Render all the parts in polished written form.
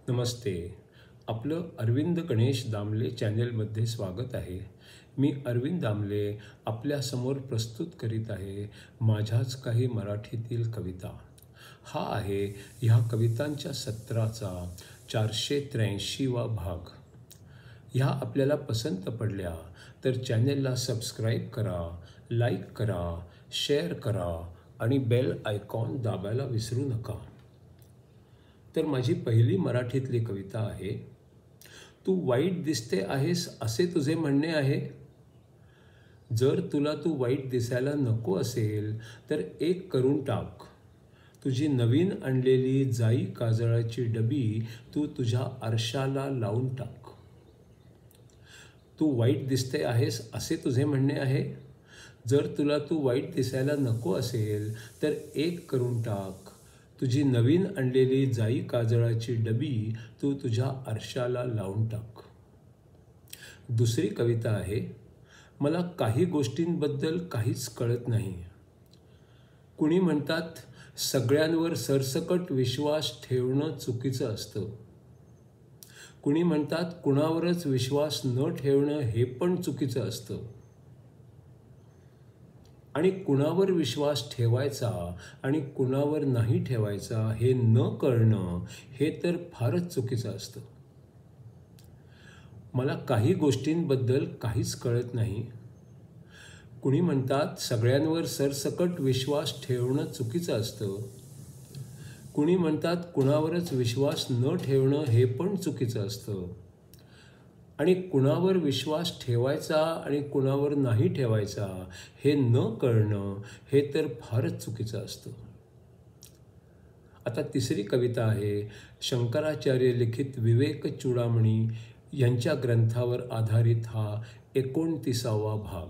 नमस्ते. आपलं अरविंद गणेश दामले चॅनेलमध्ये स्वागत आहे. मी अरविंद दामले आपल्यासमोर प्रस्तुत करीत आहे माझ्याच काही मराठीतील कविता. हा आहे ह्या कवितांच्या सत्राचा 483वा भाग. ह्या आपल्याला पसंत पडल्या तर चॅनेलला सबस्क्राईब करा, लाईक करा, शेअर करा आणि बेल आयकॉन दाबायला विसरू नका. तर माझी पहिली मराठीतली कविता आहे. तू वाईट दिसते आहेस असे तुझे म्हणणे आहे. जर तुला तू वाईट दिसायला नको असेल तर एक करून टाक. तुझी नवीन आणलेली जाई काजळाची डबी तू तुझ्या आरशाला लावून टाक. तू वाईट दिसते आहेस असे तुझे म्हणणे आहे. जर तुला तू वाईट दिसायला नको असेल तर एक करून टाक. तुझी नवीन आणलेली जाई काजळाची डबी तू तुझ्या आरशाला लावून टाक. दुसरी कविता आहे. मला काही गोष्टींबद्दल काहीच कळत नाही. कुणी म्हणतात सगळ्यांवर सरसकट विश्वास ठेवणं चुकीचं असतं. कुणी म्हणतात कुणावरच विश्वास न ठेवणं हे पण चुकीचं असतं. आणि कुणावर विश्वास ठेवायचा आणि कुणावर नाही ठेवायचा हे न कळणं हे तर फारच चुकीचं असतं. मला काही गोष्टींबद्दल काहीच कळत नाही. कुणी म्हणतात सगळ्यांवर सरसकट विश्वास ठेवणं चुकीचं असतं. कुणी म्हणतात कुणावरच विश्वास न ठेवणं हे पण चुकीचं असतं. आणि कुणावर विश्वास ठेवायचा आणि कुणावर नाही ठेवायचा हे न कळणं हे तर फारच चुकीचं असतं. आता तिसरी कविता आहे. शंकराचार्य लिखित विवेक चूडामणी यांच्या ग्रंथावर आधारित हा 29वा भाग.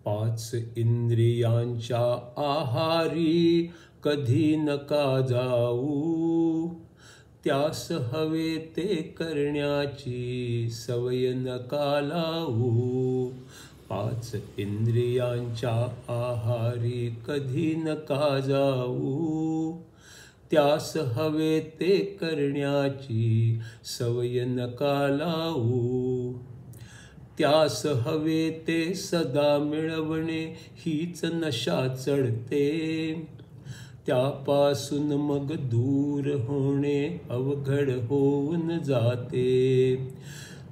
5 इंद्रियांच्या आहारी कधी नका जाऊ. त्यास हवे ते करण्याची सवय नका लावू. 5 इंद्रियांच्या आहारी कधी नका जाऊ. त्यास हवे ते करण्याची सवय नका लावू. त्यास हवे ते सदा मिळवणे हीच नशा चढते. त्यापासून मग दूर होणे अवघड होऊन जाते.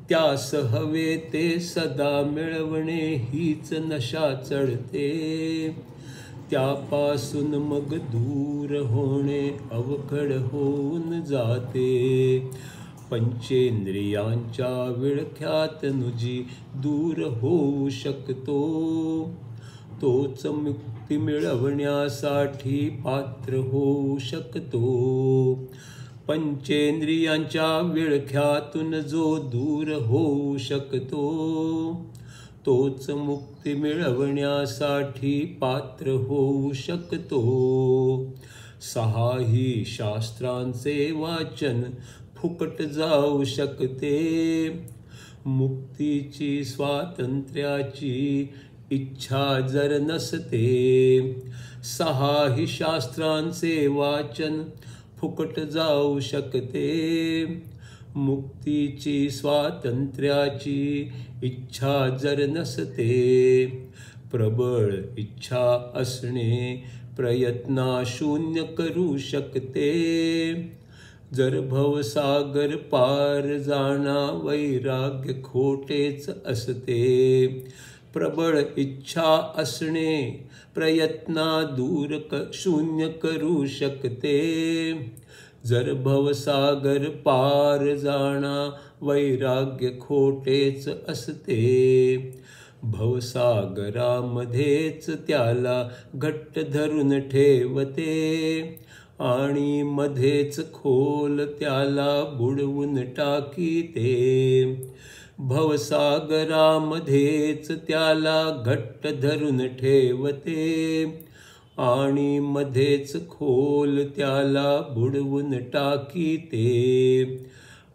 त्यास हवे ते सदा मिळवणे हीच नशा चढते. त्यापासून मग दूर होणे अवघड होऊन जाते. पंचेंद्रियांच्या विळख्यात नुजी दूर होऊ शकतो. तोच मुक्ती मिळवण्यासाठी पात्र होऊ शकतो. पंचेंद्रियांच्या विळख्यातून जो दूर होऊ शकतो. तोच मुक्ती मिळवण्यासाठी पात्र होऊ शकतो. 6ही शास्त्रांचे वाचन फुकट जाऊ शकते. मुक्तीची स्वातंत्र्याची इच्छा जर नसते. 6ही शास्त्रांचे वाचन फुकट जाऊ शकते. मुक्तीची स्वातंत्र्याची इच्छा जर नसते. प्रबळ इच्छा असणे प्रयत्नाशून्य करू शकते. जर भवसागर पार जाणा वैराग्य खोटेच असते. प्रबळ इच्छा असणे प्रयत्ना दूर शून्य करू शकते. जर भवसागर पार जाणा वैराग्य खोटेच असते. भवसागरामध्येच त्याला घट्ट धरून ठेवते. आणि मध्येच खोल त्याला बुडवून टाकीते. भवसागरामध्येच त्याला घट्ट धरून ठेवते. आणि मध्येच खोल त्याला बुडवून टाकीते.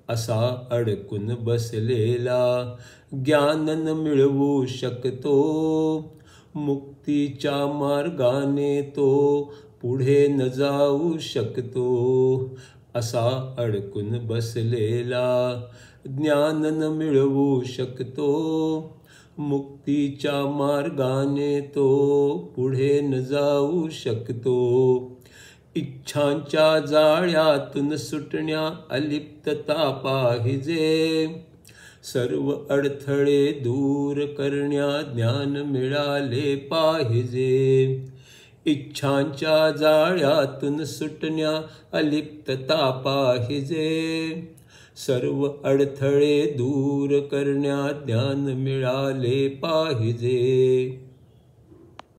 असा अडकून बसलेला ज्ञान न मिळवू शकतो. मुक्तीच्या मार्गाने तो पुढे न जाऊ शकतो. असा अडकून बसलेला ज्ञान न मिळवू शकतो, मुक्तीच्या मार्गाने तो पुढे न जाऊ शकतो. इच्छांच्या जाळ्यातून सुटण्या अलिप्तता पाहिजे, सर्व अडथळे दूर करण्या ज्ञान मिळाले पाहिजे. इच्छांच्या जाळ्यातून सुटण्या अलिप्तता पाहिजे, सर्व अडथळे दूर करण्या ज्ञान मिळाले पाहिजे.